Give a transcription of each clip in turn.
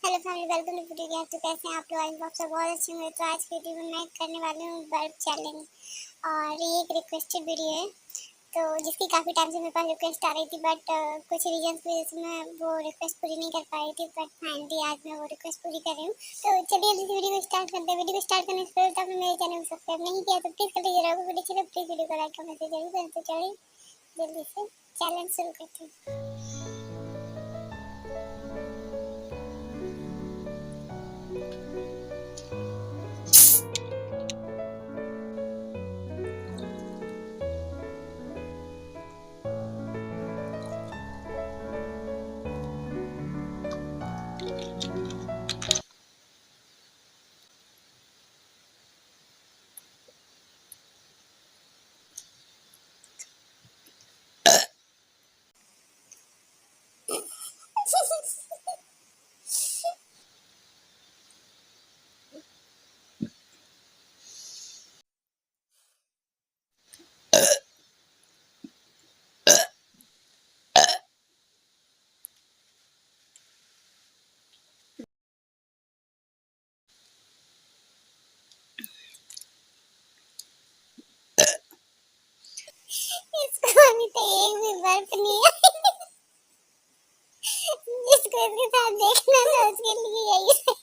Hello family, welcome to foodie. तो कैसे हैं आप लोग? आज आप सब बहुत अच्छे होंगे। तो आज की वीडियो में मैं करने वाली हूँ बर्प चैलेंज, और ये एक रिक्वेस्टेड वीडियो है तो जिसकी काफ़ी टाइम से मेरे पास रिक्वेस्ट आ रही थी, बट कुछ रीजंस की वजह से मैं वो रिक्वेस्ट पूरी नहीं कर पा रही थी। बट फाइनली आज मैं वो रिक्वेस्ट पूरी कर रही हूँ। तो चलिए जल्दी से वीडियो को स्टार्ट करते हैं। वीडियो को स्टार्ट करने से पहले आपने मेरे चैनल को सब्सक्राइब नहीं किया तो प्लीज़ कर लीजिएगा। वीडियो चलिए प्लीज़ वीडियो को लाइक करना से जरूर करें। तो चलिए जल्दी से चैलेंज शुरू करते हैं। इसको अभी तक एक भी बर्फ नहीं है। जिसको इसके साथ देखना था उसके लिए यही है।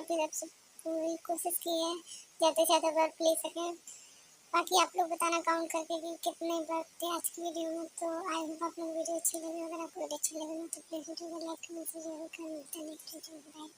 अभी तक से पूरी कोशिश की है ज़्यादा से ज़्यादा बर्प ले सकें। बाकी आप लोग बताना काउंट करके कि कितने बर्प थे आज की वीडियो में। तो आई होप आप लोग वीडियो अच्छी लगी, अगर आपको वीडियो अच्छी लगी तो प्लीज़ वीडियो को लाइक कमेंट जरूर करना। नेक्स्ट वीडियो में बाय।